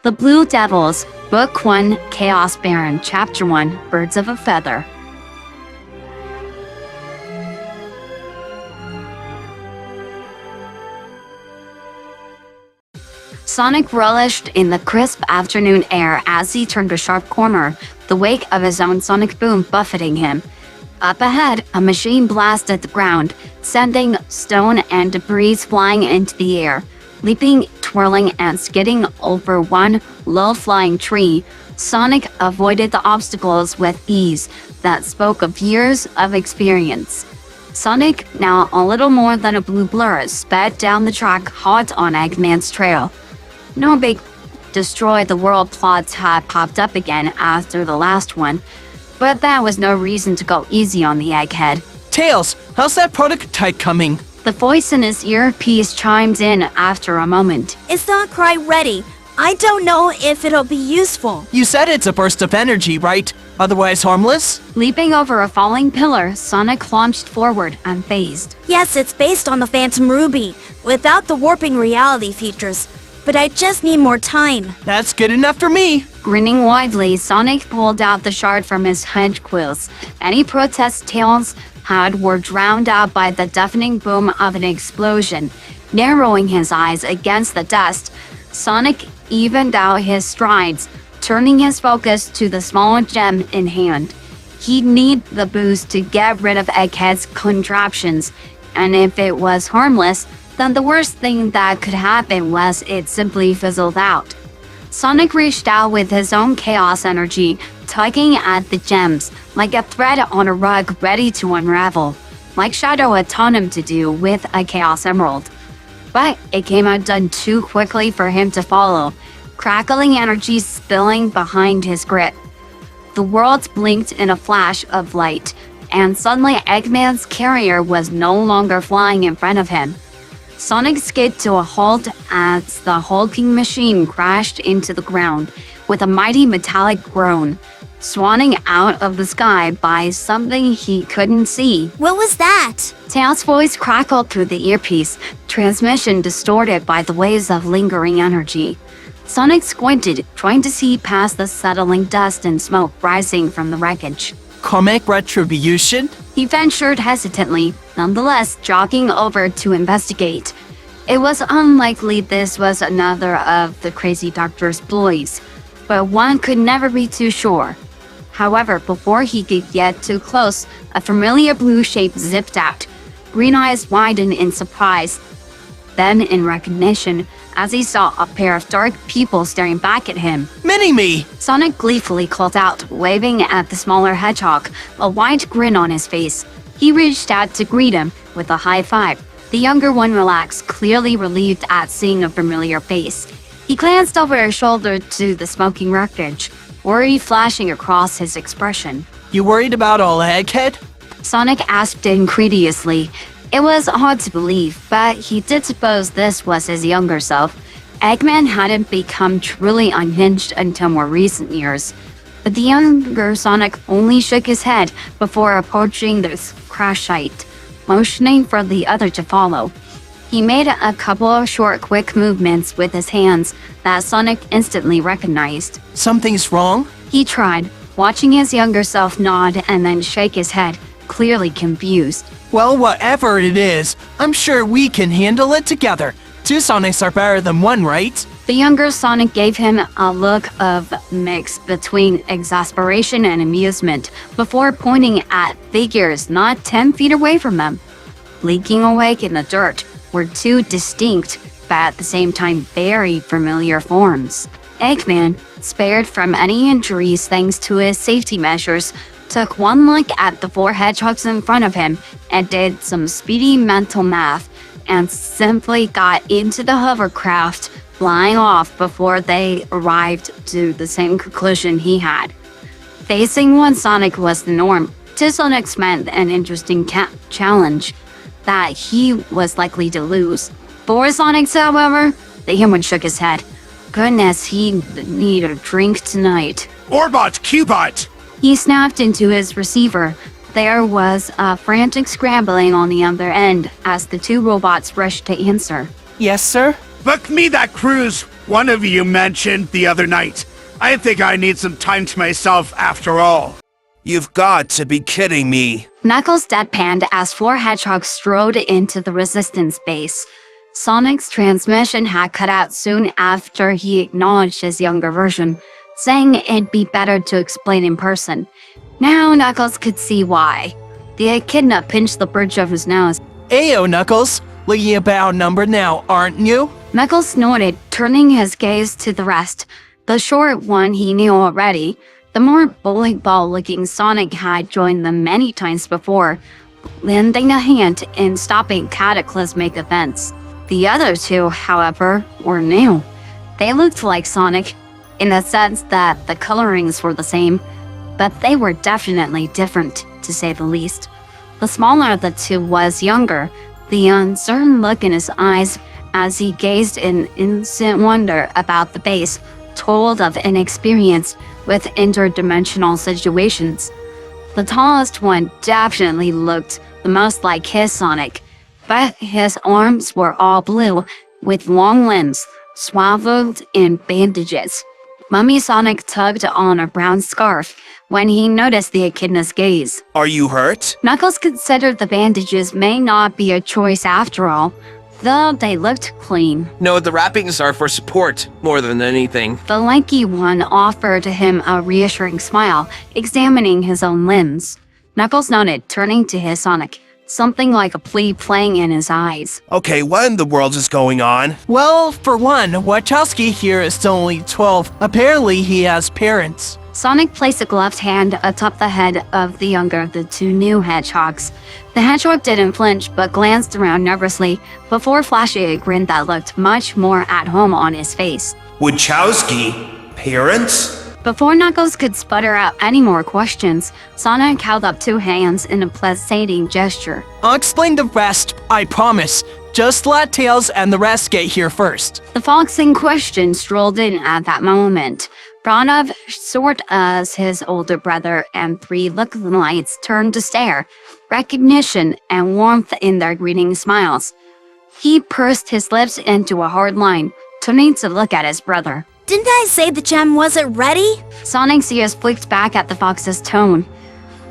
The Blue Devils, Book 1, Chaos Barren, Chapter 1, Birds of a Feather. Sonic relished in the crisp afternoon air as he turned a sharp corner, the wake of his own sonic boom buffeting him. Up ahead, a machine blasted the ground, sending stone and debris flying into the air. Leaping, twirling, and skidding over one low-flying tree, Sonic avoided the obstacles with ease that spoke of years of experience. Sonic, now a little more than a blue blur, sped down the track hot on Eggman's trail. No big destroy the world plots had popped up again after the last one, but that was no reason to go easy on the egghead. Tails, how's that prototype coming? The voice in his earpiece chimed in after a moment. It's not quite ready. I don't know if it'll be useful. You said it's a burst of energy, right? Otherwise harmless? Leaping over a falling pillar, Sonic launched forward, unfazed. Yes, it's based on the Phantom Ruby, without the warping reality features. But I just need more time. That's good enough for me. Grinning widely, Sonic pulled out the shard from his hedge quills. Any protests Tails had were drowned out by the deafening boom of an explosion. Narrowing his eyes against the dust, Sonic evened out his strides, turning his focus to the small gem in hand. He'd need the boost to get rid of Egghead's contraptions, and if it was harmless, then the worst thing that could happen was it simply fizzled out. Sonic reached out with his own chaos energy, tugging at the gems, like a thread on a rug ready to unravel, like Shadow had taught him to do with a Chaos Emerald. But it came undone too quickly for him to follow, crackling energy spilling behind his grip. The worlds blinked in a flash of light, and suddenly Eggman's carrier was no longer flying in front of him. Sonic skid to a halt as the hulking machine crashed into the ground with a mighty metallic groan, swanning out of the sky by something he couldn't see. What was that? Tails' voice crackled through the earpiece, transmission distorted by the waves of lingering energy. Sonic squinted, trying to see past the settling dust and smoke rising from the wreckage. Comic retribution? He ventured hesitantly, nonetheless jogging over to investigate. It was unlikely this was another of the crazy doctor's ploys, but one could never be too sure. However, before he could get too close, a familiar blue shape zipped out. Green eyes widened in surprise, then in recognition, as he saw a pair of dark pupils staring back at him. Mini-Me! Sonic gleefully called out, waving at the smaller hedgehog, a wide grin on his face. He reached out to greet him with a high five. The younger one relaxed, clearly relieved at seeing a familiar face. He glanced over his shoulder to the smoking wreckage, worry flashing across his expression. You worried about all Egghead? Sonic asked incredulously. It was hard to believe, but he did suppose this was his younger self. Eggman hadn't become truly unhinged until more recent years. But the younger Sonic only shook his head before approaching the crash site, motioning for the other to follow. He made a couple of short, quick movements with his hands that Sonic instantly recognized. Something's wrong? He tried, watching his younger self nod and then shake his head, clearly confused. Well, whatever it is, I'm sure we can handle it together. Two Sonics are better than one, right? The younger Sonic gave him a look of mix between exasperation and amusement before pointing at figures not 10 feet away from them. Leaking awake in the dirt were two distinct, but at the same time very familiar forms. Eggman, spared from any injuries thanks to his safety measures, took one look at the four hedgehogs in front of him and did some speedy mental math and simply got into the hovercraft, flying off before they arrived to the same conclusion he had. Facing one Sonic was the norm. Two Sonics meant an interesting challenge that he was likely to lose. Four Sonics, however, the human shook his head. Goodness, he'd need a drink tonight. Orbot, Cubot! He snapped into his receiver. There was a frantic scrambling on the other end as the two robots rushed to answer. Yes, sir? Book me that cruise! one of you mentioned the other night. I think I need some time to myself after all. You've got to be kidding me. Knuckles deadpanned as four hedgehogs strode into the resistance base. Sonic's transmission had cut out soon after he acknowledged his younger version, saying it'd be better to explain in person. Now Knuckles could see why. The echidna pinched the bridge of his nose. Ayo, Knuckles. Looking about outnumbered now, aren't you? Knuckles snorted, turning his gaze to the rest. The short one he knew already. The more bowling ball-looking Sonic had joined them many times before, lending a hand in stopping cataclysmic events. The other two, however, were new. They looked like Sonic, in the sense that the colorings were the same, but they were definitely different, to say the least. The smaller of the two was younger, the uncertain look in his eyes as he gazed in innocent wonder about the base told of inexperience with interdimensional situations. The tallest one definitely looked the most like his Sonic, but his arms were all blue, with long limbs, swaddled in bandages. Mummy Sonic tugged on a brown scarf when he noticed the echidna's gaze. Are you hurt? Knuckles considered the bandages may not be a choice after all, though they looked clean. No, the wrappings are for support, more than anything. The lanky one offered him a reassuring smile, examining his own limbs. Knuckles nodded, turning to his Sonic, something like a plea playing in his eyes. Okay, what in the world is going on? Well, for one, Wachowski here is still only 12. Apparently, he has parents. Sonic placed a gloved hand atop the head of the younger of the two new hedgehogs. The hedgehog didn't flinch, but glanced around nervously before flashing a grin that looked much more at home on his face. Wachowski? Parents? Before Knuckles could sputter out any more questions, Sonic held up two hands in a placating gesture. I'll explain the rest, I promise. Just let Tails and the rest get here first. The fox in question strolled in at that moment. Pranav, short as his older brother, and three look-alikes turned to stare, recognition and warmth in their greeting smiles. He pursed his lips into a hard line, turning to look at his brother. Didn't I say the gem wasn't ready? Sonic's ears flicked back at the fox's tone,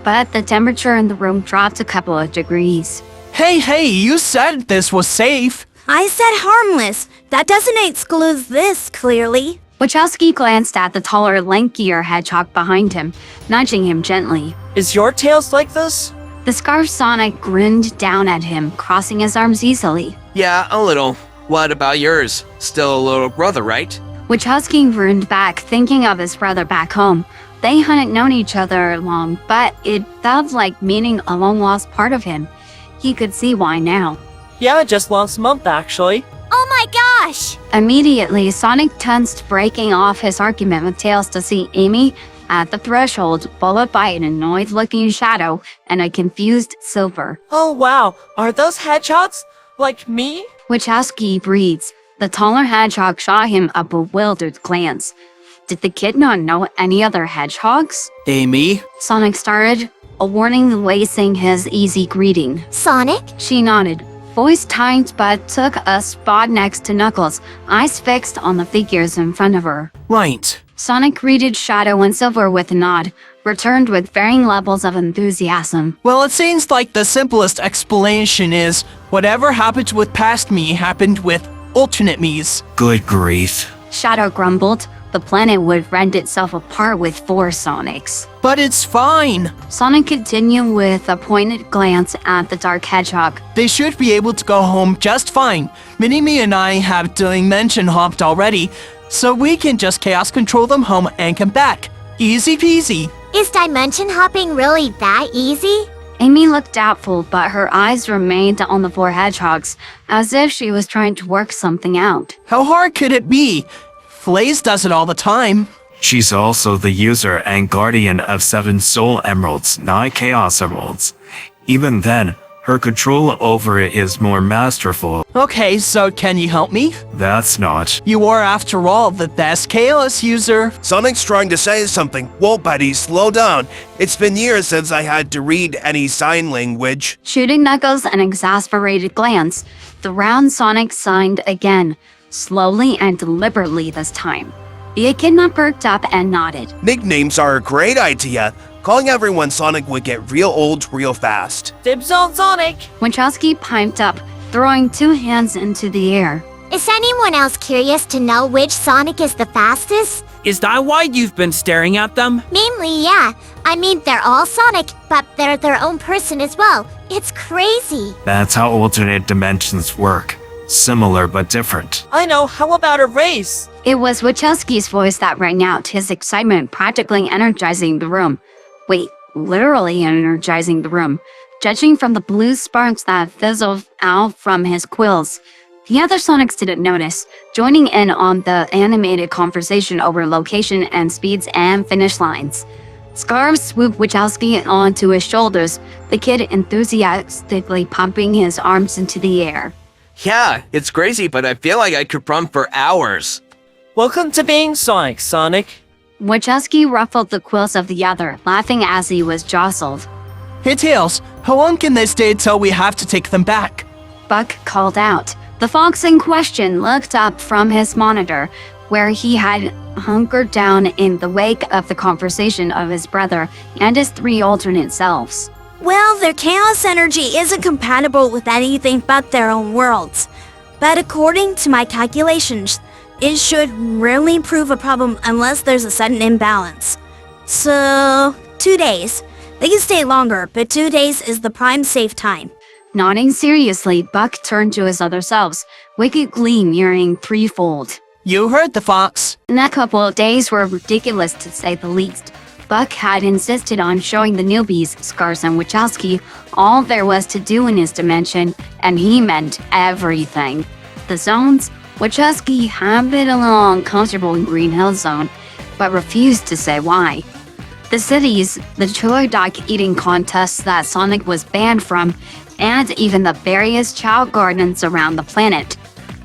but the temperature in the room dropped a couple of degrees. Hey, you said this was safe. I said harmless. That doesn't exclude this, clearly. Wachowski glanced at the taller, lankier hedgehog behind him, nudging him gently. Is your Tails like this? The scarf Sonic grinned down at him, crossing his arms easily. Yeah, a little. What about yours? Still a little brother, right? Wachowski grinned back, thinking of his brother back home. They hadn't known each other long, but it felt like meeting a long-lost part of him. He could see why now. Yeah, just last month actually. Oh my gosh! Immediately, Sonic tensed, breaking off his argument with Tails to see Amy at the threshold, followed by an annoyed-looking Shadow and a confused Silver. Oh wow, are those hedgehogs? Like me? Wachowski breathes. The taller hedgehog shot him a bewildered glance. Did the kid not know any other hedgehogs? Amy? Sonic started, a warning lacing his easy greeting. Sonic? She nodded. Voice timed but took a spot next to Knuckles, eyes fixed on the figures in front of her. Right. Sonic greeted Shadow and Silver with a nod, returned with varying levels of enthusiasm. Well, it seems like the simplest explanation is whatever happened with past me happened with alternate me's. Good grief. Shadow grumbled. The planet would rend itself apart with four Sonics. But it's fine. Sonic continued with a pointed glance at the dark hedgehog. They should be able to go home just fine. Mini-Me and I have dimension hopped already, so we can just chaos control them home and come back. Easy peasy. Is dimension hopping really that easy? Amy looked doubtful, but her eyes remained on the four hedgehogs, as if she was trying to work something out. How hard could it be? Flaze does it all the time. She's also the user and guardian of 7 Soul Emeralds, 9 Chaos Emeralds. Even then, her control over it is more masterful. Okay, so can you help me? That's not. You are, after all, the best Chaos user. Sonic's trying to say something. Whoa, buddy, slow down. It's been years since I had to read any sign language. Shooting Knuckles an exasperated glance, the round Sonic signed again. slowly and deliberately this time. The echidna perked up and nodded. Nicknames are a great idea. Calling everyone Sonic would get real old real fast. Dibs on Sonic! Wachowski piped up, throwing 2 hands into the air. Is anyone else curious to know which Sonic is the fastest? Is that why you've been staring at them? Mainly, yeah. I mean, they're all Sonic, but they're their own person as well. It's crazy. That's how alternate dimensions work. Similar but different. I know, how about a race? It was Wachowski's voice that rang out, his excitement practically energizing the room. Wait, literally energizing the room, judging from the blue sparks that fizzled out from his quills. The other Sonics didn't notice, joining in on the animated conversation over location and speeds and finish lines. Scarves swooped Wachowski onto his shoulders, the kid enthusiastically pumping his arms into the air. Yeah, it's crazy, but I feel like I could run for hours. Welcome to being Sonic, Sonic. Wachowski ruffled the quills of the other, laughing as he was jostled. Hey Tails, how long can they stay till we have to take them back? Buck called out. The fox in question looked up from his monitor, where he had hunkered down in the wake of the conversation of his brother and his 3 alternate selves. Well, their chaos energy isn't compatible with anything but their own worlds. But according to my calculations, it should rarely prove a problem unless there's a sudden imbalance. So, 2 days. They can stay longer, but 2 days is the prime safe time. Nodding seriously, Buck turned to his other selves, wicked glee mirroring threefold. You heard the fox. The couple of days were ridiculous to say the least. Buck had insisted on showing the newbies, Scars and Wachowski, all there was to do in his dimension, and he meant everything. The zones, Wachowski had been a little uncomfortable in Green Hill Zone, but refused to say why. The cities, the chiller dog eating contests that Sonic was banned from, and even the various child gardens around the planet.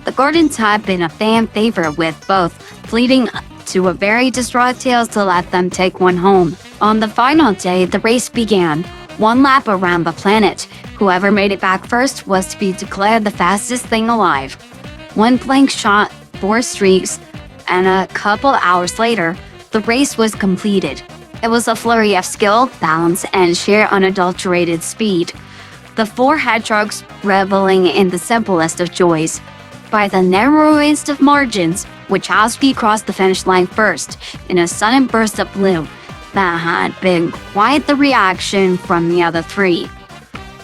The gardens had been a fan favorite with both, leading to a very distraught Tails to let them take one home. On the final day, the race began. 1 lap around the planet. Whoever made it back first was to be declared the fastest thing alive. 1 blank shot, 4 streaks, and a couple hours later, the race was completed. It was a flurry of skill, balance, and sheer unadulterated speed. The 4 hedgehogs reveling in the simplest of joys. By the narrowest of margins, Wachowski crossed the finish line first, in a sudden burst of blue that had been quite the reaction from the other 3.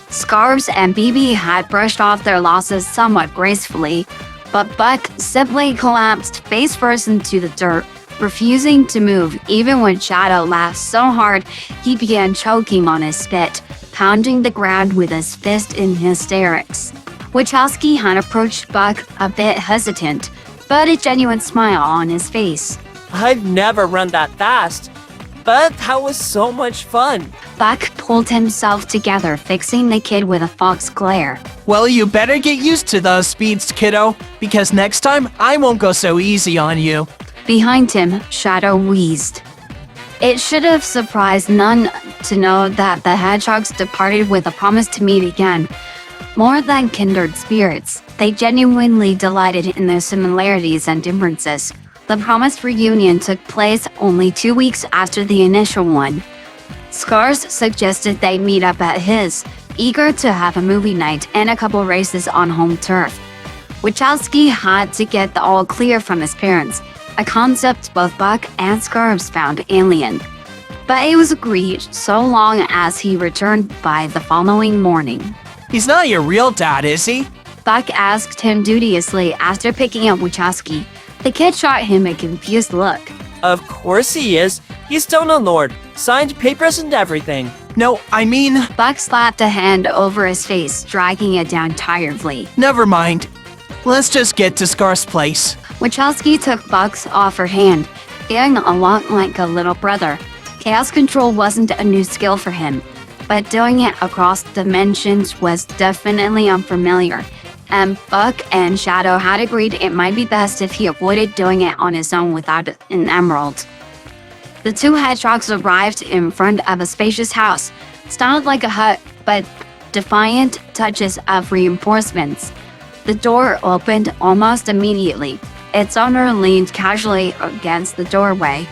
Scarves and BB had brushed off their losses somewhat gracefully, but Buck simply collapsed face first into the dirt, refusing to move even when Shadow laughed so hard he began choking on his spit, pounding the ground with his fist in hysterics. Wachowski had approached Buck a bit hesitant, but a genuine smile on his face. I've never run that fast, but that was so much fun. Buck pulled himself together, fixing the kid with a fox glare. Well, you better get used to those speeds, kiddo, because next time I won't go so easy on you. Behind him, Shadow wheezed. It should have surprised none to know that the hedgehogs departed with a promise to meet again. More than kindred spirits, they genuinely delighted in their similarities and differences. The promised reunion took place only 2 weeks after the initial one. Scars suggested they meet up at his, eager to have a movie night and a couple races on home turf. Wachowski had to get the all clear from his parents, a concept both Buck and Scarves found alien. But it was agreed so long as he returned by the following morning. He's not your real dad, is he? Buck asked him dubiously after picking up Wachowski. The kid shot him a confused look. Of course he is. He's still a lord. Signed papers and everything. No, I mean, Buck slapped a hand over his face, dragging it down tiredly. never mind. Let's just get to Scar's place. Wachowski took Buck's offered hand, feeling a lot like a little brother. Chaos control wasn't a new skill for him, but doing it across dimensions was definitely unfamiliar, and Buck and Shadow had agreed it might be best if he avoided doing it on his own without an emerald. The 2 hedgehogs arrived in front of a spacious house, styled like a hut, but defiant touches of reinforcements. The door opened almost immediately. Its owner leaned casually against the doorway.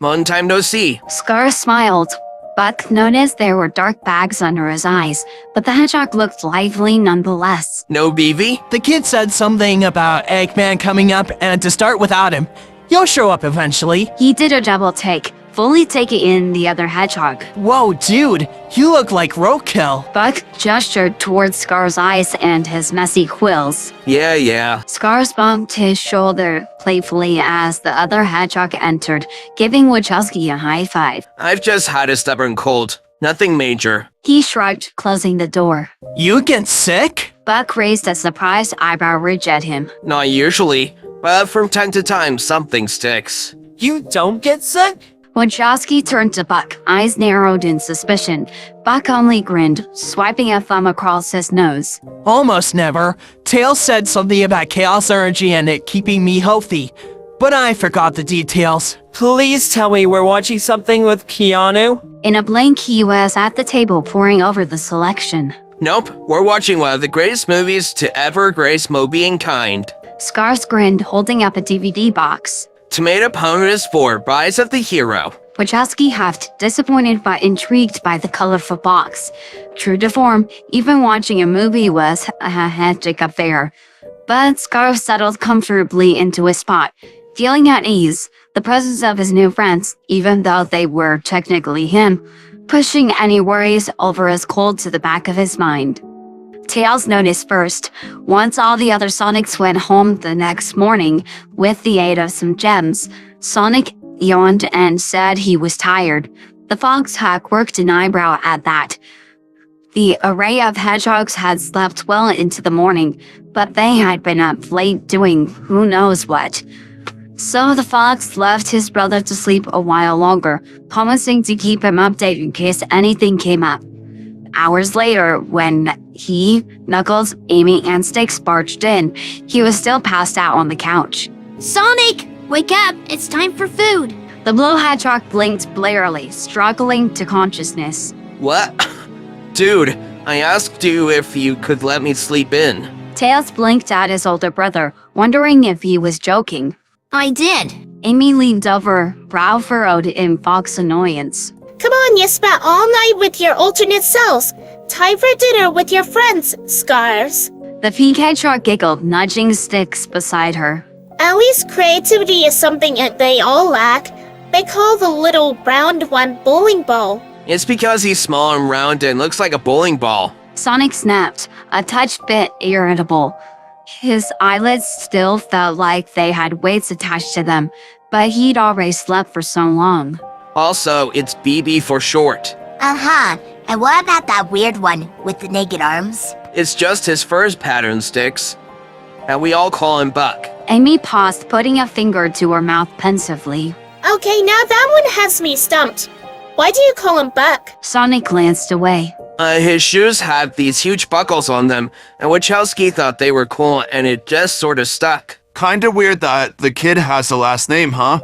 Long time no see. Scar smiled. Buck noticed there were dark bags under his eyes, but the hedgehog looked lively nonetheless. No BV? The kid said something about Eggman coming up and to start without him. You'll show up eventually. He did a double take, fully taking in the other hedgehog. Whoa, dude, you look like roadkill. Buck gestured towards Scar's eyes and his messy quills. Yeah. Scar bumped his shoulder playfully as the other hedgehog entered, giving Wachowski a high five. I've just had a stubborn cold. Nothing major. He shrugged, closing the door. You get sick? Buck raised a surprised eyebrow ridge at him. Not usually, but from time to time something sticks. You don't get sick? Wachowski turned to Buck, eyes narrowed in suspicion. Buck only grinned, swiping a thumb across his nose. Almost never. Tails said something about chaos energy and it keeping me healthy, but I forgot the details. Please tell me we're watching something with Keanu? In a blink, he was at the table poring over the selection. Nope, we're watching one of the greatest movies to ever grace Moby kind. Scars grinned, holding up a DVD box. Tomato Pound is for Rise of the Hero. Wachowski huffed, disappointed but intrigued by the colorful box. True to form, even watching a movie was a hectic affair. But Scar settled comfortably into his spot, feeling at ease, the presence of his new friends, even though they were technically him, pushing any worries over his cold to the back of his mind. Tails noticed first. Once all the other Sonics went home the next morning with the aid of some gems, Sonic yawned and said he was tired. The fox hack worked an eyebrow at that. The array of hedgehogs had slept well into the morning, but they had been up late doing who knows what. So the fox left his brother to sleep a while longer, promising to keep him updated in case anything came up. Hours later, when he, Knuckles, Amy, and Sticks barged in, he was still passed out on the couch. Sonic, wake up. It's time for food. The blue hedgehog blinked blearily, struggling to consciousness. What? Dude, I asked you if you could let me sleep in. Tails blinked at his older brother, wondering if he was joking. I did. Amy leaned over, brow furrowed in fox annoyance. Come on, you spent all night with your alternate selves. Time for dinner with your friends, Scars. The pink hedgehog giggled, nudging Sticks beside her. At least creativity is something that they all lack. They call the little round one bowling ball. It's because he's small and round and looks like a bowling ball. Sonic snapped, a touch bit irritable. His eyelids still felt like they had weights attached to them, but he'd already slept for so long. Also, it's BB for short. Uh-huh. And what about that weird one with the naked arms? It's just his first pattern, Sticks. And we all call him Buck. Amy paused, putting a finger to her mouth pensively. Okay, now that one has me stumped. Why do you call him Buck? Sonic glanced away. His shoes had these huge buckles on them, and Wachowski thought they were cool, and it just sort of stuck. Kinda weird that the kid has the last name, huh?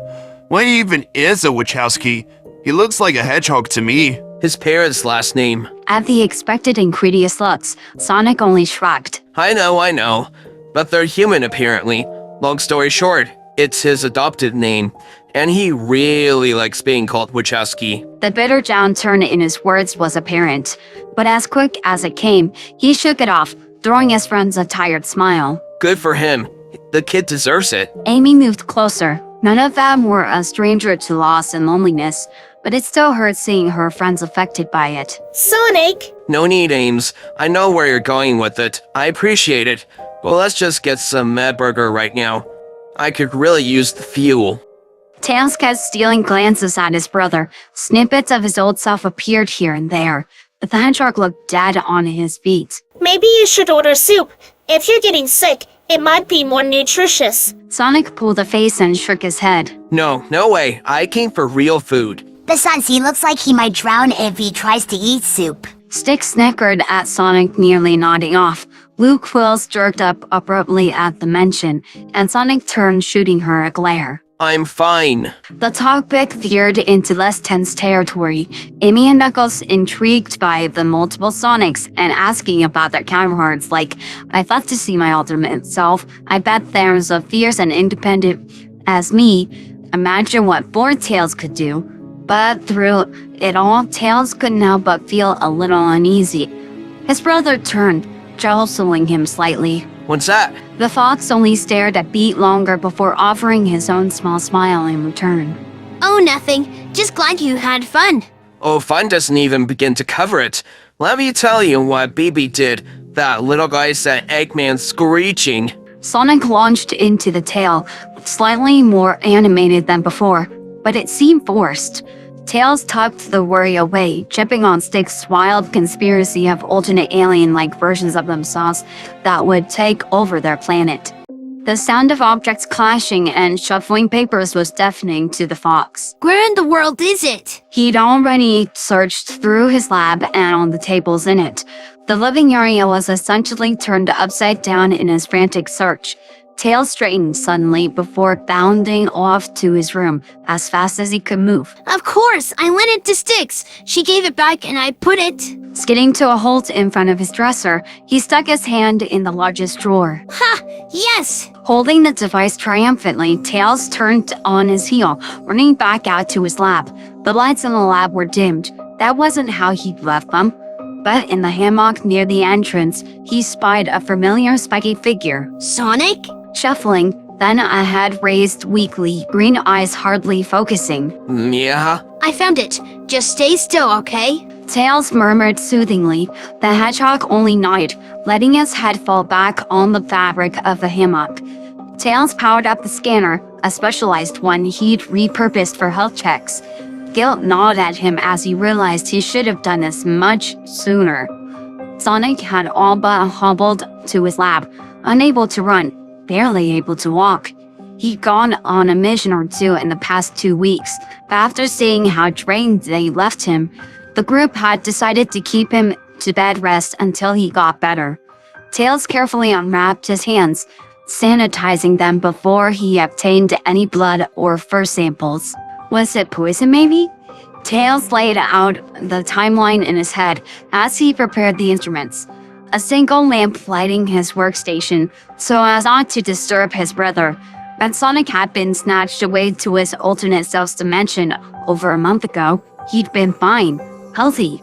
What even is a Wachowski? He looks like a hedgehog to me. His parents' last name. At the expected incredulous looks, Sonic only shrugged. I know. But they're human, apparently. Long story short, it's his adopted name, and he really likes being called Wachowski. The bitter downturn in his words was apparent, but as quick as it came, he shook it off, throwing his friends a tired smile. Good for him. The kid deserves it. Amy moved closer. None of them were a stranger to loss and loneliness, but it still hurt seeing her friends affected by it. Sonic! No need, Ames. I know where you're going with it. I appreciate it. But let's just get some Mad Burger right now. I could really use the fuel. Tails kept stealing glances at his brother. Snippets of his old self appeared here and there, but the hedgehog looked dead on his feet. Maybe you should order soup. If you're getting sick, it might be more nutritious. Sonic pulled a face and shook his head. No way. I came for real food. Besides, he looks like he might drown if he tries to eat soup. Stick snickered at Sonic, nearly nodding off. Blue quills jerked up abruptly at the mention, and Sonic turned, shooting her a glare. I'm fine. The topic veered into less tense territory. Amy and Knuckles, intrigued by the multiple Sonics and asking about their counterparts, like, I'd love to see my ultimate self. I bet there's a fierce and independent as me. Imagine what bored Tails could do. But through it all, Tails couldn't help but feel a little uneasy. His brother turned, jostling him slightly. What's that? The fox only stared a beat longer before offering his own small smile in return. Oh, nothing. Just glad you had fun. Oh, fun doesn't even begin to cover it. Let me tell you what BB did. That little guy sent Eggman screeching. Sonic launched into the tail, slightly more animated than before, but it seemed forced. Tails tucked the worry away, chipping on Stick's wild conspiracy of alternate alien-like versions of themselves that would take over their planet. The sound of objects clashing and shuffling papers was deafening to the fox. Where in the world is it? He'd already searched through his lab and on the tables in it. The living area was essentially turned upside down in his frantic search. Tails straightened suddenly before bounding off to his room as fast as he could move. Of course, I lent it to Styx. She gave it back and I put it... Skidding to a halt in front of his dresser, he stuck his hand in the largest drawer. Ha! Yes! Holding the device triumphantly, Tails turned on his heel, running back out to his lab. The lights in the lab were dimmed. That wasn't how he'd left them. But in the hammock near the entrance, he spied a familiar spiky figure. Sonic? Shuffling, then a head raised weakly, green eyes hardly focusing. Yeah? I found it. Just stay still, okay? Tails murmured soothingly. The hedgehog only nodded, letting his head fall back on the fabric of the hammock. Tails powered up the scanner, a specialized one he'd repurposed for health checks. Guilt gnawed at him as he realized he should have done this much sooner. Sonic had all but hobbled to his lab, unable to run, barely able to walk. He'd gone on a mission or two in the past 2 weeks, but after seeing how drained they left him, the group had decided to keep him to bed rest until he got better. Tails carefully unwrapped his hands, sanitizing them before he obtained any blood or fur samples. Was it poison, maybe? Tails laid out the timeline in his head as he prepared the instruments. A single lamp lighting his workstation so as not to disturb his brother. When Sonic had been snatched away to his alternate self's dimension over a month ago, he'd been fine, healthy.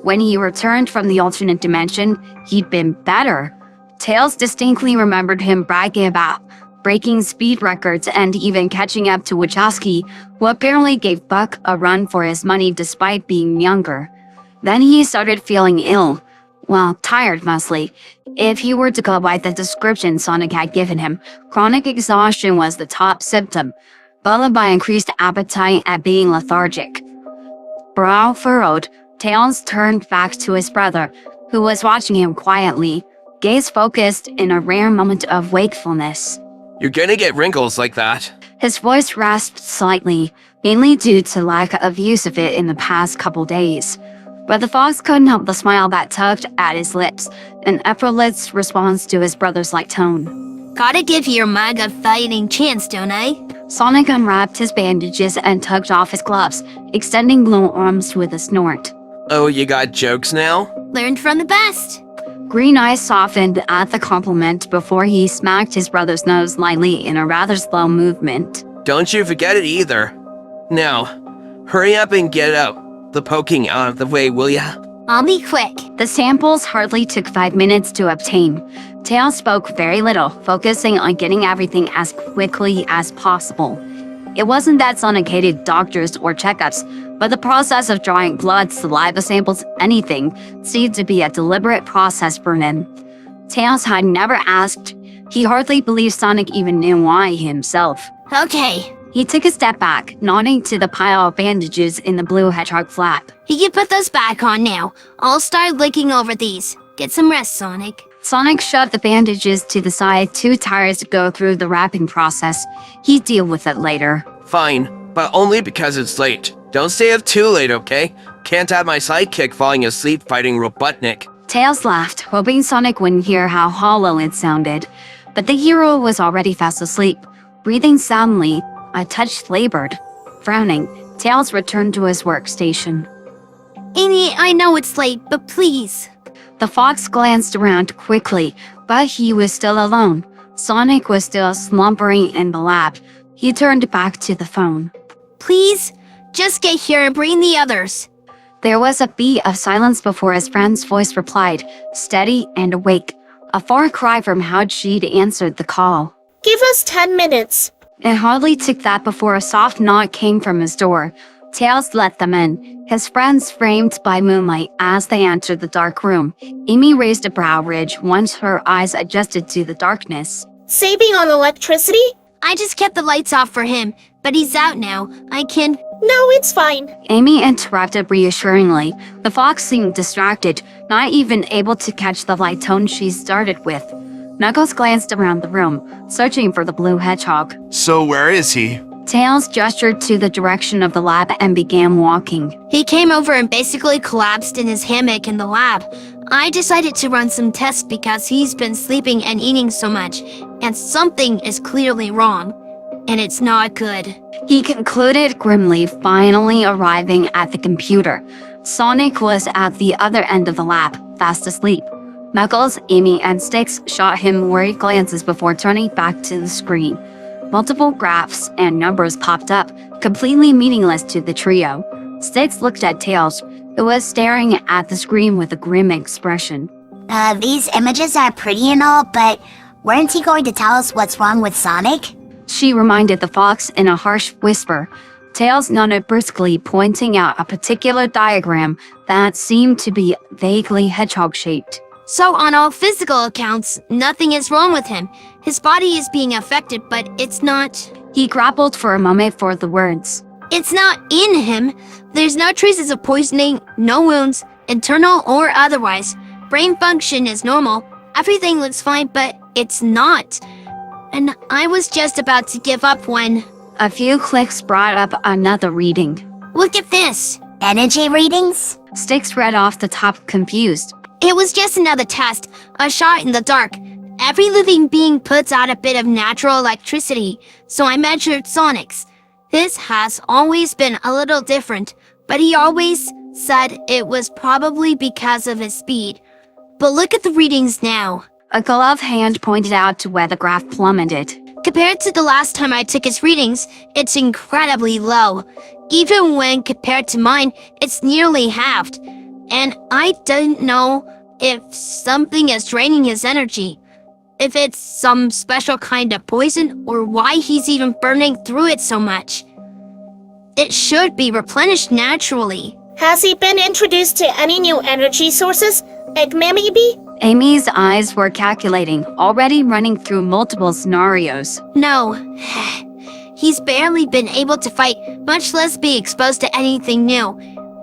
When he returned from the alternate dimension, he'd been better. Tails distinctly remembered him bragging about breaking speed records and even catching up to Wachowski, who apparently gave Buck a run for his money despite being younger. Then he started feeling ill. Well, tired mostly. If he were to go by the description Sonic had given him, chronic exhaustion was the top symptom, followed by increased appetite and being lethargic. Brow furrowed, Tails turned back to his brother, who was watching him quietly, gaze focused in a rare moment of wakefulness. You're gonna get wrinkles like that. His voice rasped slightly, mainly due to lack of use of it in the past couple days. But the fox couldn't help the smile that tugged at his lips, an effortless response to his brother's light tone. Gotta give your mug a fighting chance, don't I? Sonic unwrapped his bandages and tugged off his gloves, extending long arms with a snort. Oh, you got jokes now? Learned from the best. Green eyes softened at the compliment before he smacked his brother's nose lightly in a rather slow movement. Don't you forget it either. Now, hurry up and get out the poking out of the way, will ya? I'll be quick. The samples hardly took 5 minutes to obtain. Tails spoke very little, focusing on getting everything as quickly as possible. It wasn't that Sonic hated doctors or checkups, but the process of drawing blood, saliva samples, anything, seemed to be a deliberate process for him. Tails had never asked. He hardly believed Sonic even knew why himself. Okay. He took a step back, nodding to the pile of bandages in the blue hedgehog flap. You can put those back on now. I'll start licking over these. Get some rest, Sonic. Sonic shoved the bandages to the side, too tired to go through the wrapping process. He'd deal with it later. Fine, but only because it's late. Don't stay up too late, okay? Can't have my sidekick falling asleep fighting Robotnik. Tails laughed, hoping Sonic wouldn't hear how hollow it sounded. But the hero was already fast asleep, breathing soundly, a touch labored. Frowning, Tails returned to his workstation. Amy, I know it's late, but please. The fox glanced around quickly, but he was still alone. Sonic was still slumbering in the lab. He turned back to the phone. Please, just get here and bring the others. There was a beat of silence before his friend's voice replied, steady and awake. A far cry from how she'd answered the call. Give us 10 minutes. It hardly took that before a soft knock came from his door. Tails let them in, his friends framed by moonlight as they entered the dark room. Amy raised a brow ridge once her eyes adjusted to the darkness. Saving on electricity? I just kept the lights off for him, but he's out now. I can... No, it's fine. Amy interrupted reassuringly. The fox seemed distracted, not even able to catch the light tone she started with. Knuckles glanced around the room, searching for the blue hedgehog. So where is he? Tails gestured to the direction of the lab and began walking. He came over and basically collapsed in his hammock in the lab. I decided to run some tests because he's been sleeping and eating so much, and something is clearly wrong. And it's not good. He concluded grimly, finally arriving at the computer. Sonic was at the other end of the lab, fast asleep. Knuckles, Amy, and Sticks shot him worried glances before turning back to the screen. Multiple graphs and numbers popped up, completely meaningless to the trio. Sticks looked at Tails, who was staring at the screen with a grim expression. These images are pretty and all, but weren't he going to tell us what's wrong with Sonic? She reminded the fox in a harsh whisper. Tails nodded briskly, pointing out a particular diagram that seemed to be vaguely hedgehog-shaped. So on all physical accounts, nothing is wrong with him. His body is being affected, but it's not... He grappled for a moment for the words. It's not in him. There's no traces of poisoning, no wounds, internal or otherwise. Brain function is normal. Everything looks fine, but it's not. And I was just about to give up when... A few clicks brought up another reading. Look at this. Energy readings? Sticks read off the top, confused. It was just another test, a shot in the dark. Every living being puts out a bit of natural electricity, so I measured Sonic's. His has always been a little different, but he always said it was probably because of his speed. But look at the readings now. A gloved hand pointed out to where the graph plummeted. Compared to the last time I took his readings, it's incredibly low. Even when compared to mine, it's nearly halved. And I don't know if something is draining his energy. If it's some special kind of poison, or why he's even burning through it so much. It should be replenished naturally. Has he been introduced to any new energy sources? Eggman maybe? Amy's eyes were calculating, already running through multiple scenarios. No. He's barely been able to fight, much less be exposed to anything new.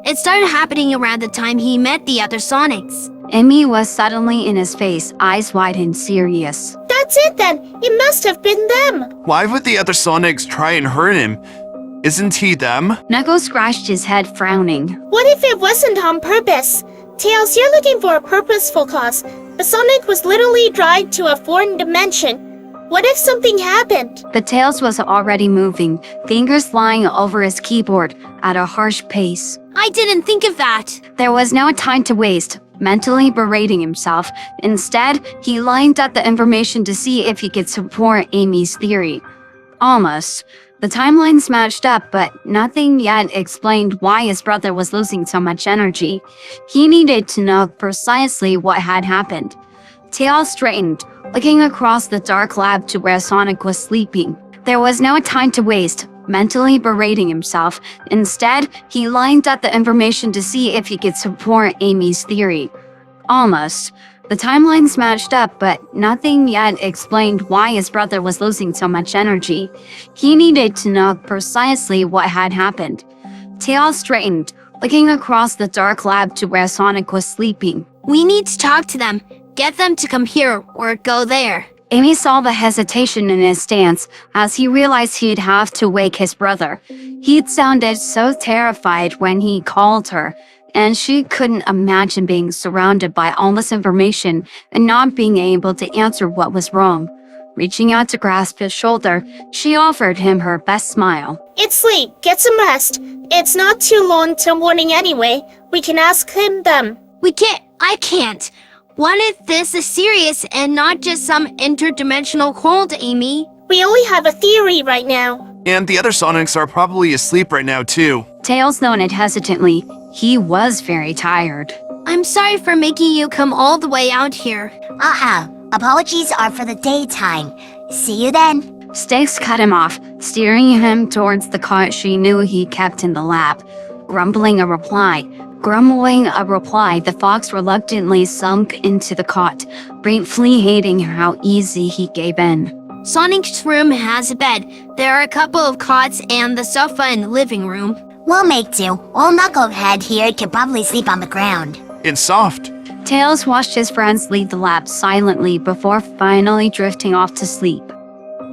It started happening around the time he met the other Sonics. Amy was suddenly in his face, eyes wide and serious. That's it then. It must have been them. Why would the other Sonics try and hurt him? Isn't he them? Knuckles scratched his head, frowning. What if it wasn't on purpose? Tails, you're looking for a purposeful cause. The Sonic was literally dragged to a foreign dimension. What if something happened? But Tails was already moving, fingers flying over his keyboard at a harsh pace. I didn't think of that. There was no time to waste, mentally berating himself. Instead, he lined up the information to see if he could support Amy's theory. Almost. The timelines matched up, but nothing yet explained why his brother was losing so much energy. He needed to know precisely what had happened. Tails straightened, looking across the dark lab to where Sonic was sleeping. There was no time to waste, mentally berating himself. Instead, he lined up the information to see if he could support Amy's theory. Almost. The timelines matched up, but nothing yet explained why his brother was losing so much energy. He needed to know precisely what had happened. Tails straightened, looking across the dark lab to where Sonic was sleeping. We need to talk to them. Get them to come here or go there. Amy saw the hesitation in his stance as he realized he'd have to wake his brother. He'd sounded so terrified when he called her, and she couldn't imagine being surrounded by all this information and not being able to answer what was wrong. Reaching out to grasp his shoulder, she offered him her best smile. It's late. Get some rest. It's not too long till morning anyway. We can ask him them. I can't. What if this is serious and not just some interdimensional cold, Amy? We only have a theory right now. And the other Sonics are probably asleep right now, too. Tails nodded hesitantly. He was very tired. I'm sorry for making you come all the way out here. Apologies are for the daytime. See you then. Sticks cut him off, steering him towards the cot she knew he kept in the lab. Grumbling a reply, the fox reluctantly sunk into the cot, briefly hating how easy he gave in. Sonic's room has a bed. There are a couple of cots and the sofa in the living room. We'll make do. Old Knucklehead here can probably sleep on the ground. It's soft. Tails watched his friends leave the lab silently before finally drifting off to sleep.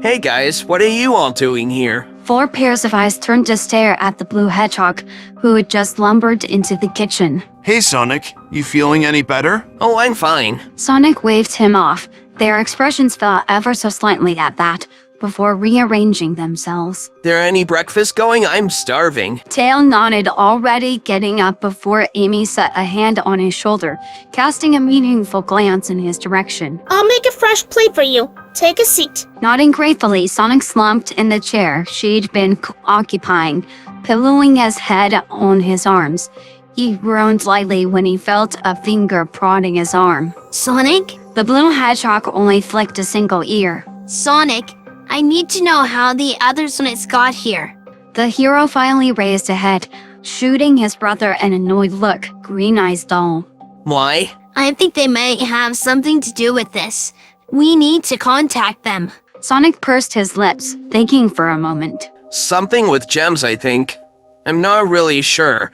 Hey guys, what are you all doing here? 4 pairs of eyes turned to stare at the blue hedgehog, who had just lumbered into the kitchen. Hey, Sonic. You feeling any better? Oh, I'm fine. Sonic waved him off. Their expressions fell ever so slightly at that, before rearranging themselves. There any breakfast going? I'm starving. Tail nodded, already getting up before Amy set a hand on his shoulder, casting a meaningful glance in his direction. I'll make a fresh plate for you. Take a seat. Nodding gratefully, Sonic slumped in the chair she'd been occupying, pillowing his head on his arms. He groaned lightly when he felt a finger prodding his arm. Sonic? The blue hedgehog only flicked a single ear. Sonic, I need to know how the other Sonics got here. The hero finally raised a head, shooting his brother an annoyed look, green eyes dull. Why? I think they might have something to do with this. We need to contact them. Sonic pursed his lips, thinking for a moment. Something with gems, I think. I'm not really sure.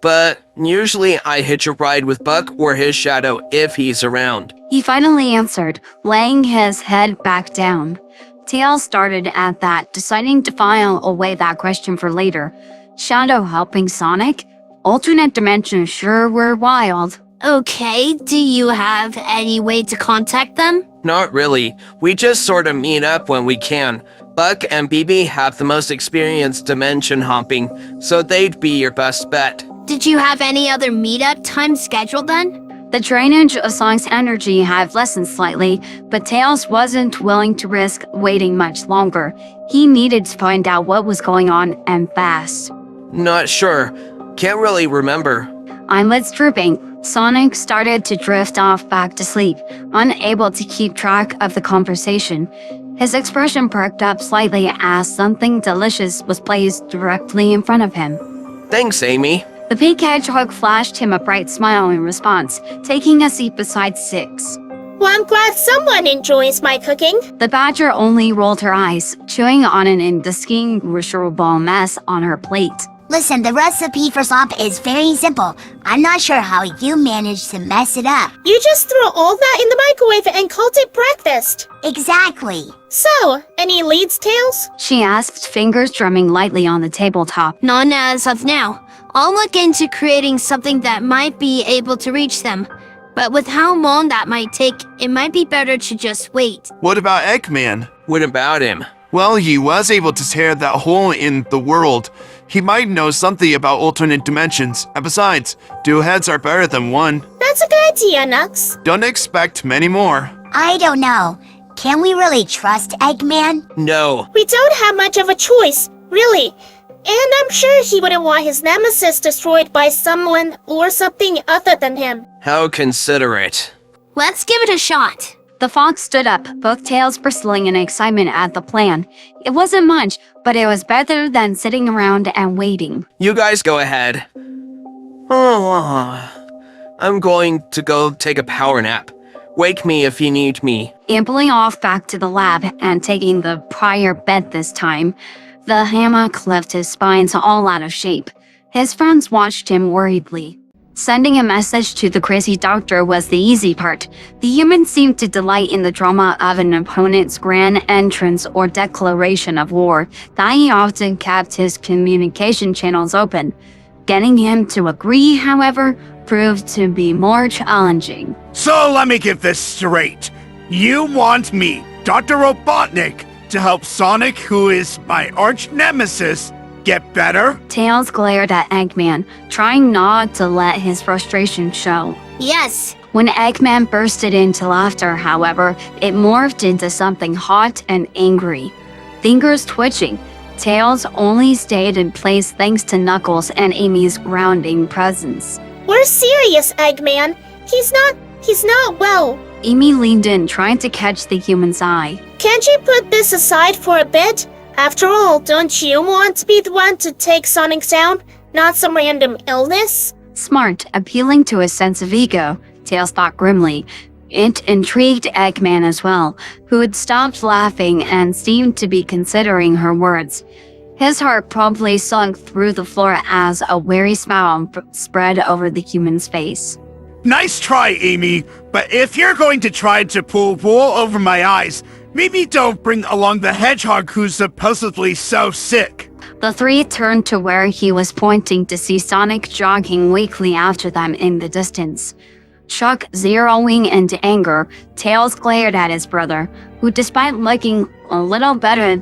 But usually I hitch a ride with Buck or his shadow if he's around. He finally answered, laying his head back down. Tails started at that, deciding to file away that question for later. Shadow helping Sonic? Alternate dimensions sure were wild. Okay, do you have any way to contact them? Not really. We just sort of meet up when we can. Buck and BB have the most experience dimension hopping, so they'd be your best bet. Did you have any other meetup time scheduled then? The drainage of Sonic's energy had lessened slightly, but Tails wasn't willing to risk waiting much longer. He needed to find out what was going on, and fast. Not sure. Can't really remember. Eyelids drooping, Sonic started to drift off back to sleep, unable to keep track of the conversation. His expression perked up slightly as something delicious was placed directly in front of him. Thanks, Amy. The pink hedgehog flashed him a bright smile in response, taking a seat beside Six. Well, I'm glad someone enjoys my cooking. The badger only rolled her eyes, chewing on an indistinguishable mess on her plate. Listen, the recipe for slop is very simple. I'm not sure how you managed to mess it up. You just threw all that in the microwave and called it breakfast. Exactly. So, any leads, Tails? She asked, fingers drumming lightly on the tabletop. None as of now. I'll look into creating something that might be able to reach them. But with how long that might take, it might be better to just wait. What about Eggman? What about him? Well, he was able to tear that hole in the world. He might know something about alternate dimensions. And besides, 2 heads are better than 1. That's a good idea, Nux. Don't expect many more. I don't know. Can we really trust Eggman? No. We don't have much of a choice, really. And I'm sure he wouldn't want his nemesis destroyed by someone or something other than him. How considerate. Let's give it a shot. The fox stood up, both tails bristling in excitement at the plan. It wasn't much, but it was better than sitting around and waiting. You guys go ahead. I'm going to go take a power nap. Wake me if you need me. Ambling off back to the lab and taking the prior bed this time, the hammock left his spines all out of shape. His friends watched him worriedly. Sending a message to the crazy doctor was the easy part. The human seemed to delight in the drama of an opponent's grand entrance or declaration of war, that he often kept his communication channels open. Getting him to agree, however, proved to be more challenging. So let me get this straight. You want me, Dr. Robotnik, to help Sonic, who is my arch nemesis, get better? Tails glared at Eggman, trying not to let his frustration show. Yes. When Eggman bursted into laughter, however, it morphed into something hot and angry. Fingers twitching, Tails only stayed in place thanks to Knuckles and Amy's grounding presence. We're serious, Eggman. He's not well. Amy leaned in, trying to catch the human's eye. Can't you put this aside for a bit? After all, don't you want to be the one to take Sonic down, not some random illness? Smart, appealing to his sense of ego, Tails thought grimly. It intrigued Eggman as well, who had stopped laughing and seemed to be considering her words. His heart probably sunk through the floor as a weary smile spread over the human's face. Nice try, Amy, but if you're going to try to pull wool over my eyes, maybe don't bring along the hedgehog who's supposedly so sick. The three turned to where he was pointing to see Sonic jogging weakly after them in the distance. Shock zeroing into anger, Tails glared at his brother, who despite looking a little better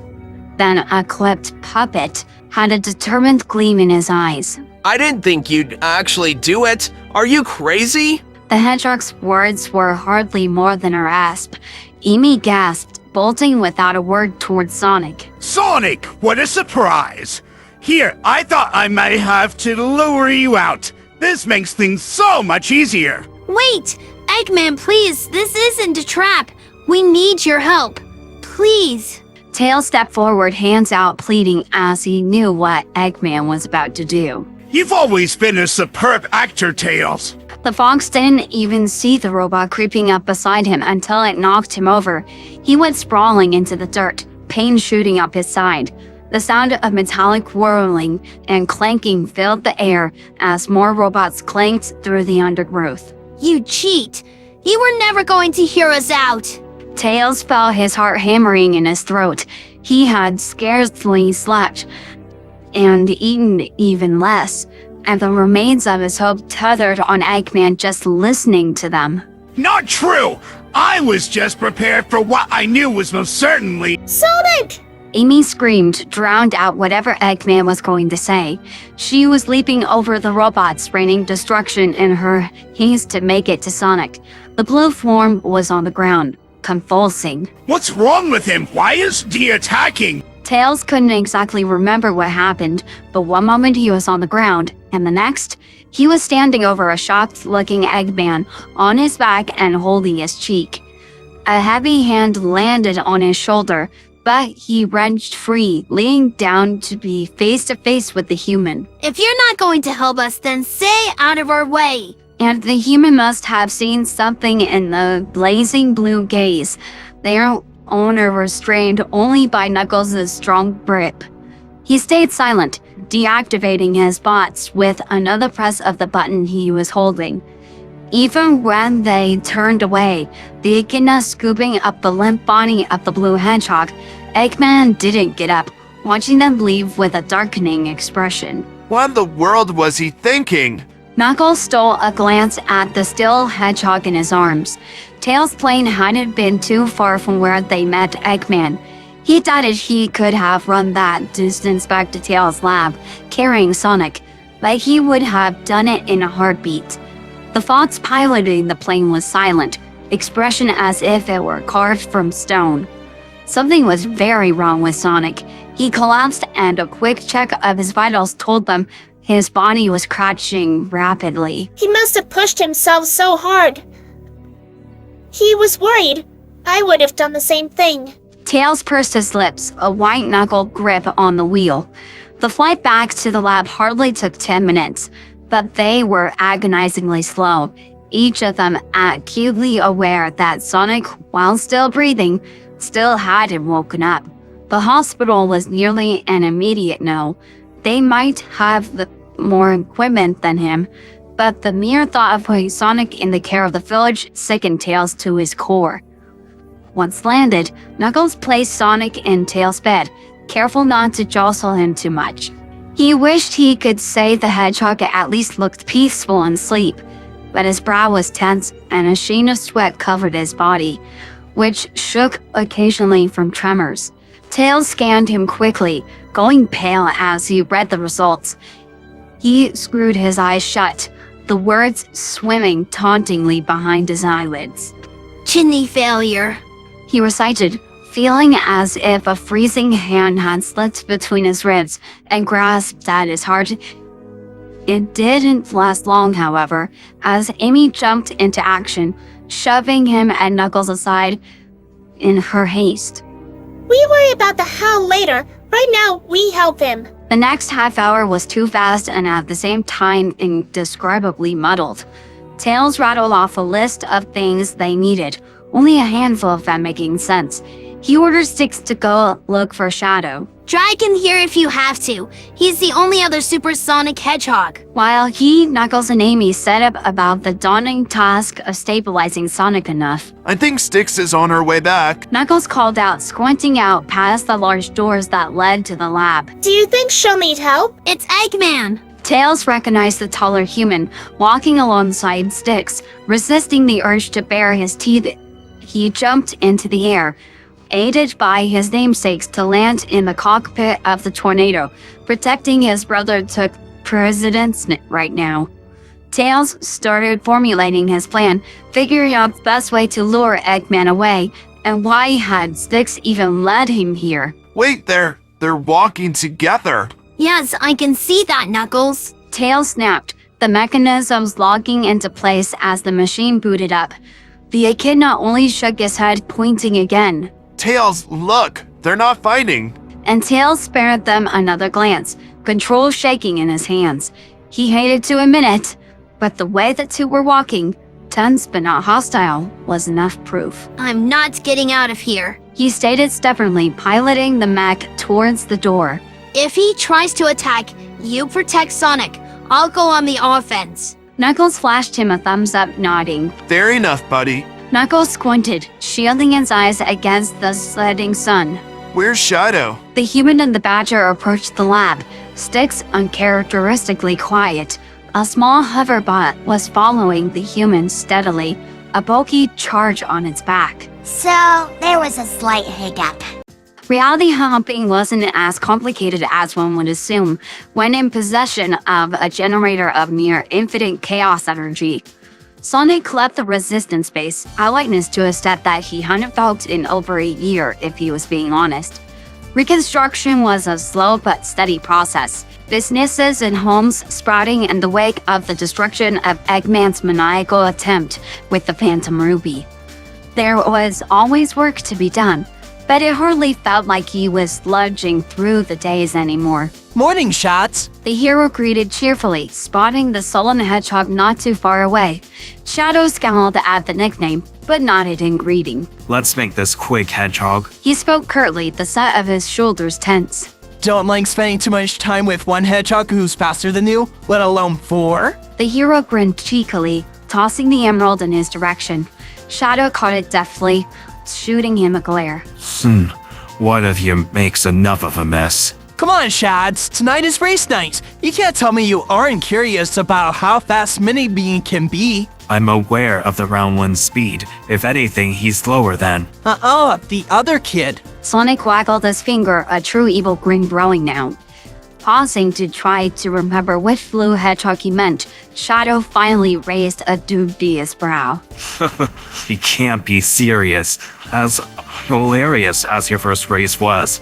than a clipped puppet, had a determined gleam in his eyes. I didn't think you'd actually do it. Are you crazy? The hedgehog's words were hardly more than a rasp. Amy gasped, bolting without a word towards Sonic. Sonic, what a surprise! Here, I thought I might have to lure you out. This makes things so much easier. Wait! Eggman, please, this isn't a trap. We need your help. Please. Tails stepped forward, hands out, pleading as he knew what Eggman was about to do. You've always been a superb actor, Tails. The fox didn't even see the robot creeping up beside him until it knocked him over. He went sprawling into the dirt, pain shooting up his side. The sound of metallic whirling and clanking filled the air as more robots clanked through the undergrowth. You cheat! You were never going to hear us out! Tails felt his heart hammering in his throat. He had scarcely slept and eaten even less, and the remains of his hope tethered on Eggman just listening to them. Not true! I was just prepared for what I knew was most certainly— Sonic! Amy screamed, drowned out whatever Eggman was going to say. She was leaping over the robots, raining destruction in her haste to make it to Sonic. The blue form was on the ground, convulsing. What's wrong with him? Why is he attacking? Tails couldn't exactly remember what happened, but one moment he was on the ground, and the next, he was standing over a shocked-looking Eggman on his back and holding his cheek. A heavy hand landed on his shoulder, but he wrenched free, laying down to be face-to-face with the human. If you're not going to help us, then stay out of our way. And the human must have seen something in the blazing blue gaze. Their owner restrained only by Knuckles' strong grip. He stayed silent, deactivating his bots with another press of the button he was holding. Even when they turned away, the echidna scooping up the limp body of the blue hedgehog, Eggman didn't get up, watching them leave with a darkening expression. What in the world was he thinking? Knuckles stole a glance at the still hedgehog in his arms. Tails' plane hadn't been too far from where they met Eggman. He doubted he could have run that distance back to Tails' lab, carrying Sonic, but he would have done it in a heartbeat. The fox piloting the plane was silent, expression as if it were carved from stone. Something was very wrong with Sonic. He collapsed, and a quick check of his vitals told them his body was crashing rapidly. He must have pushed himself so hard. He was worried. I would have done the same thing. Tails pursed his lips, a white-knuckled grip on the wheel. The flight back to the lab hardly took 10 minutes, but they were agonizingly slow, each of them acutely aware that Sonic, while still breathing, still hadn't woken up. The hospital was nearly an immediate no. They might have more equipment than him, but the mere thought of putting Sonic in the care of the village sickened Tails to his core. Once landed, Knuckles placed Sonic in Tails' bed, careful not to jostle him too much. He wished he could say the hedgehog at least looked peaceful in sleep, but his brow was tense and a sheen of sweat covered his body. which shook occasionally from tremors. Tails scanned him quickly, going pale as he read the results. He screwed his eyes shut, the words swimming tauntingly behind his eyelids. Kidney failure. He recited, feeling as if a freezing hand had slipped between his ribs and grasped at his heart. It didn't last long, however, as Amy jumped into action, shoving him and Knuckles aside in her haste. We worry about the how later. Right now, we help him. The next half hour was too fast and at the same time indescribably muddled. Tails rattled off a list of things they needed, only a handful of them making sense. He ordered Sticks to go look for Shadow, Drag him here if you have to. He's the only other supersonic hedgehog. while he, Knuckles, and Amy set up about the daunting task of stabilizing Sonic enough. I think Styx is on her way back. Knuckles called out, squinting out past the large doors that led to the lab. Do you think she'll need help? It's Eggman. Tails recognized the taller human, walking alongside Sticks, resisting the urge to bare his teeth. He jumped into the air, aided by his namesakes, to land in the cockpit of the Tornado. Protecting his brother took precedence right now. Tails started formulating his plan, figuring out the best way to lure Eggman away, and why had Sticks even led him here. Wait, they're walking together. Yes, I can see that, Knuckles. Tails snapped, the mechanisms locking into place as the machine booted up. The echidna only shook his head, pointing again. Tails, look, they're not fighting. And Tails spared them another glance, control shaking in his hands. He hated to admit it, but the way the two were walking, tense but not hostile, was enough proof. I'm not getting out of here. He stated stubbornly, piloting the mech towards the door. If he tries to attack, you protect Sonic. I'll go on the offense. Knuckles flashed him a thumbs up, nodding. Fair enough, buddy. Knuckles squinted, shielding his eyes against the setting sun. Where's Shadow? The human and the badger approached the lab, Sticks uncharacteristically quiet. A small hoverbot was following the human steadily, a bulky charge on its back. So, there was a slight hiccup. Reality hopping wasn't as complicated as one would assume when in possession of a generator of near infinite chaos energy. Sonic left the resistance base, a likeness to a stat that he hadn't felt in over a year, if he was being honest. Reconstruction was a slow but steady process, businesses and homes sprouting in the wake of the destruction of Eggman's maniacal attempt with the Phantom Ruby. There was always work to be done, but it hardly felt like he was sludging through the days anymore. Morning, Shots. The hero greeted cheerfully, spotting the sullen hedgehog not too far away. Shadow scowled at the nickname, but nodded in greeting. Let's make this quick, Hedgehog. He spoke curtly, the set of his shoulders tense. Don't like spending too much time with one hedgehog who's faster than you, let alone four. The hero grinned cheekily, tossing the emerald in his direction. Shadow caught it deftly, shooting him a glare. One of you makes enough of a mess. Come on, Shads. Tonight is race night. You can't tell me you aren't curious about how fast Mini Bean can be. I'm aware of the round one's speed. If anything, he's slower than. The other kid. Sonic waggled his finger, a true evil grin growing now. Pausing to try to remember which blue hedgehog he meant, Shadow finally raised a dubious brow. He can't be serious. As hilarious as your first race was,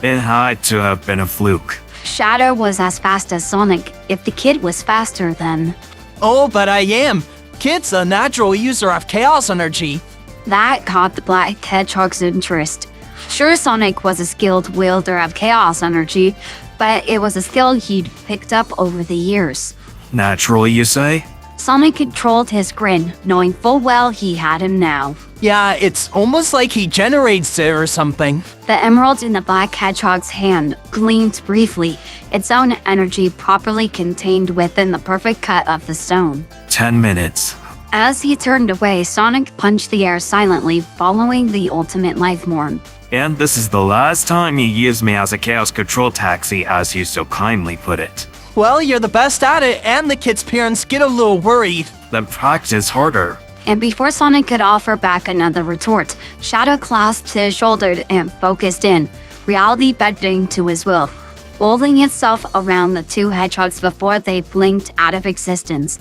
it had to have been a fluke. Shadow was as fast as Sonic. If the kid was faster, then... Oh, but I am. Kid's a natural user of chaos energy. That caught the black hedgehog's interest. Sure, Sonic was a skilled wielder of chaos energy, but it was a skill he'd picked up over the years. Naturally, you say? Sonic controlled his grin, knowing full well he had him now. Yeah, it's almost like he generates it or something. The emerald in the black hedgehog's hand gleamed briefly, its own energy properly contained within the perfect cut of the stone. 10 minutes. As he turned away, Sonic punched the air silently, following the ultimate life form. And this is the last time you use me as a chaos control taxi, as you so kindly put it. Well, you're the best at it, and the kid's parents get a little worried. Then practice harder. And before Sonic could offer back another retort, Shadow clasped his shoulder and focused in, reality bending to his will, folding itself around the two hedgehogs before they blinked out of existence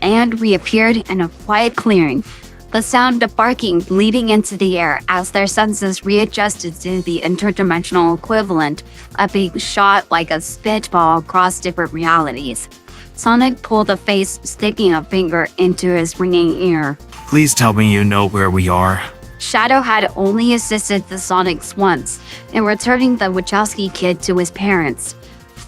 and reappeared in a quiet clearing. The sound of barking bleeding into the air as their senses readjusted to the interdimensional equivalent of being shot like a spitball across different realities. Sonic pulled a face, sticking a finger into his ringing ear. Please tell me you know where we are. Shadow had only assisted the Sonics once in returning the Wachowski kid to his parents.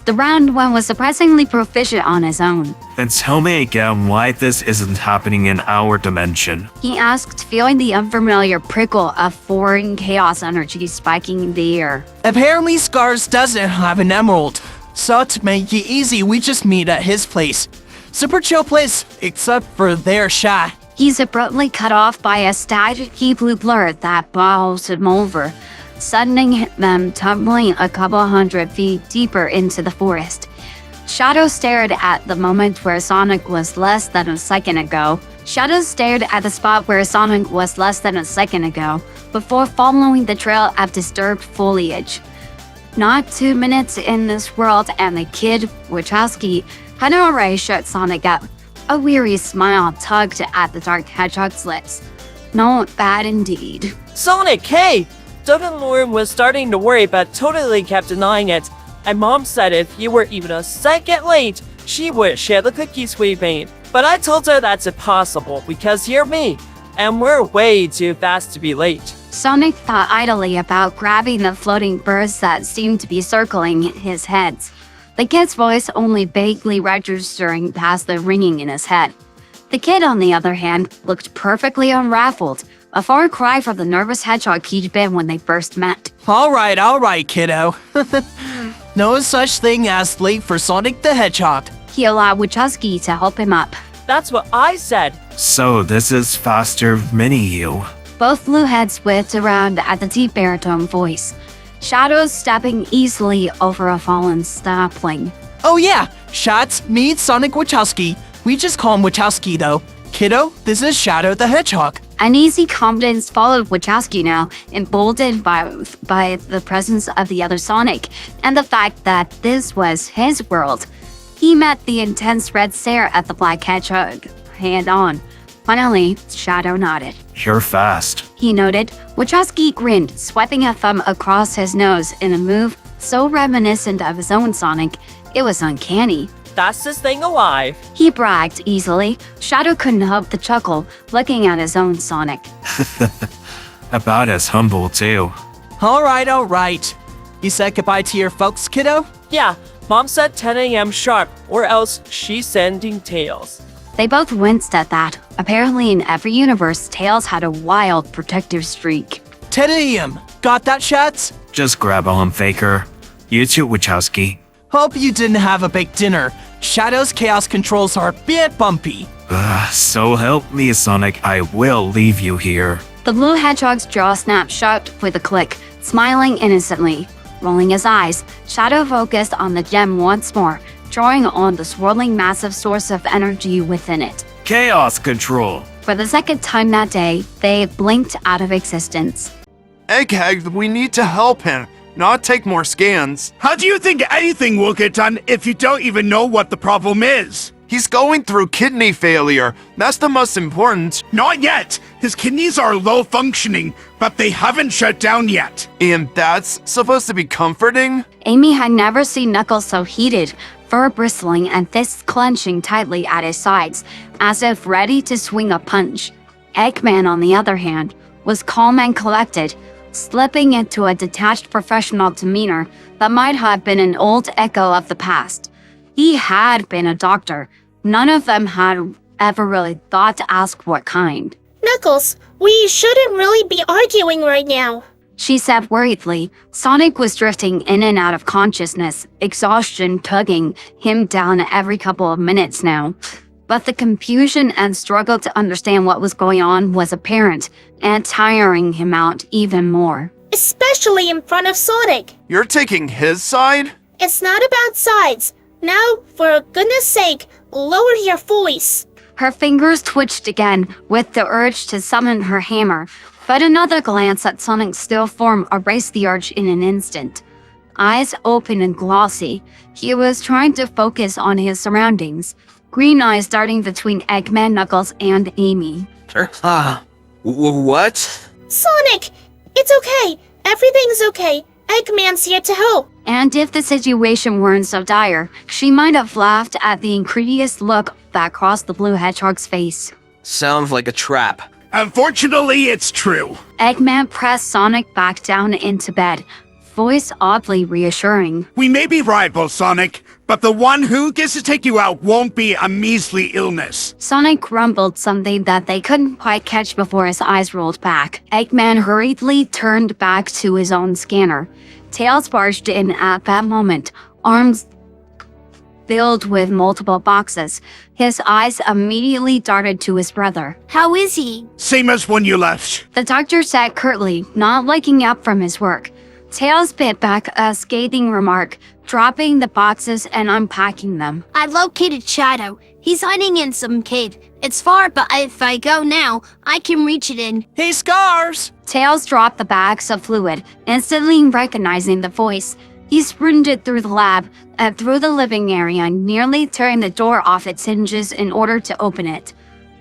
The round one was surprisingly proficient on his own. Then tell me again why this isn't happening in our dimension. He asked, feeling the unfamiliar prickle of foreign chaos energy spiking in the air. Apparently Scars doesn't have an emerald, so to make it easy, we just meet at his place. Super chill place, except for their shot. He's abruptly cut off by a staticky blue blur that bowls him over, sending them tumbling a couple hundred feet deeper into the forest. Shadow stared at the moment where Sonic was less than a second ago. Shadow stared at the spot where Sonic was less than a second ago, before following the trail of disturbed foliage. Not 2 minutes in this world, and the kid, Wachowski, had already shut Sonic up. A weary smile tugged at the dark hedgehog's lips. Not bad indeed. Sonic, hey! Duncan Lauren was starting to worry but totally kept denying it. And Mom said if you were even a second late, she would share the cookies we made. But I told her that's impossible because you're me, and we're way too fast to be late. Sonic thought idly about grabbing the floating birds that seemed to be circling his head. The kid's voice only vaguely registering past the ringing in his head. The kid, on the other hand, looked perfectly unraveled, a far cry from the nervous hedgehog he'd been when they first met. All right, kiddo. No such thing as late for Sonic the Hedgehog. He allowed Wachowski to help him up. That's what I said. So this is faster mini you. Both blue heads whipped around at the deep baritone voice. Shadows stepping easily over a fallen sapling. Oh yeah, Shots, meet Sonic Wachowski. We just call him Wachowski though. Kiddo, this is Shadow the Hedgehog. Uneasy confidence followed Wachowski now, emboldened by the presence of the other Sonic, and the fact that this was his world. He met the intense red stare at the black hedgehog, hand on. Finally, Shadow nodded. You're fast. He noted. Wachowski grinned, swiping a thumb across his nose in a move so reminiscent of his own Sonic, it was uncanny. Fastest thing alive. He bragged easily. Shadow couldn't help the chuckle, looking at his own Sonic. About as humble too. All right. You said goodbye to your folks, kiddo? Yeah, Mom said 10 a.m. sharp, or else she's sending Tails. They both winced at that. Apparently in every universe, Tails had a wild protective streak. 10 a.m. Got that, Shots? Just grab on, Faker. You too, Wachowski. Hope you didn't have a big dinner. Shadow's chaos controls are a bit bumpy. So help me, Sonic, I will leave you here. The blue hedgehog's jaw snapped shut with a click, smiling innocently. Rolling his eyes, Shadow focused on the gem once more, drawing on the swirling massive source of energy within it. Chaos control. For the second time that day, they blinked out of existence. Egghead, we need to help him, not take more scans. How do you think anything will get done if you don't even know what the problem is? He's going through kidney failure. That's the most important. Not yet. His kidneys are low functioning, but they haven't shut down yet. And that's supposed to be comforting? Amy had never seen Knuckles so heated, fur bristling and fists clenching tightly at his sides, as if ready to swing a punch. Eggman, on the other hand, was calm and collected, slipping into a detached professional demeanor that might have been an old echo of the past. He had been a doctor. None of them had ever really thought to ask what kind. Knuckles, we shouldn't really be arguing right now. She said worriedly. Sonic was drifting in and out of consciousness, exhaustion tugging him down every couple of minutes now. But the confusion and struggle to understand what was going on was apparent and tiring him out even more. Especially in front of Sonic. You're taking his side? It's not about sides. Now, for goodness sake, lower your voice. Her fingers twitched again with the urge to summon her hammer, but another glance at Sonic's still form erased the urge in an instant. Eyes open and glossy, he was trying to focus on his surroundings. Green eyes darting between Eggman, Knuckles, and Amy. What? Sonic! It's okay. Everything's okay. Eggman's here to help. And if the situation weren't so dire, she might have laughed at the incredulous look that crossed the blue hedgehog's face. Sounds like a trap. Unfortunately, it's true. Eggman pressed Sonic back down into bed, voice oddly reassuring. We may be rivals, Sonic, but the one who gets to take you out won't be a measly illness. Sonic grumbled something that they couldn't quite catch before his eyes rolled back. Eggman hurriedly turned back to his own scanner. Tails barged in at that moment, arms filled with multiple boxes. His eyes immediately darted to his brother. How is he? Same as when you left. The doctor said curtly, not liking up from his work. Tails bit back a scathing remark, dropping the boxes and unpacking them. I located Shadow. He's hiding in some cave. It's far, but if I go now, I can reach it in. Hey, Scars! Tails dropped the bags of fluid, instantly recognizing the voice. He sprinted through the lab and through the living area, nearly tearing the door off its hinges in order to open it.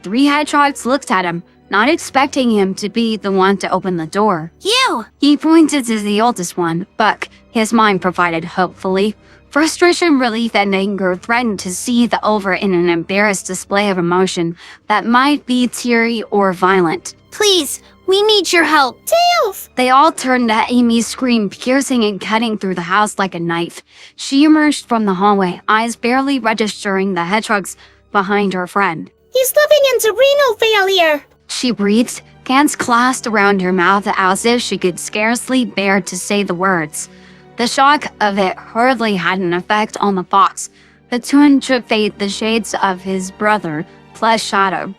3 hedgehogs looked at him, not expecting him to be the one to open the door. You! He pointed to the oldest one, Buck, his mind provided hopefully. Frustration, relief, and anger threatened to see the over in an embarrassed display of emotion that might be teary or violent. Please, we need your help. Tails! They all turned at Amy's scream, piercing and cutting through the house like a knife. She emerged from the hallway, eyes barely registering the hedgehogs behind her friend. He's living into renal failure. She breathed, hands clasped around her mouth as if she could scarcely bear to say the words. The shock of it hardly had an effect on the fox. The twin should fade the shades of his brother, plus Shadow.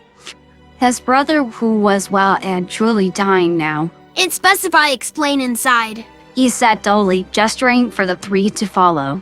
His brother who was well and truly dying now. It's best if I explain inside. He said dully, gesturing for the 3 to follow.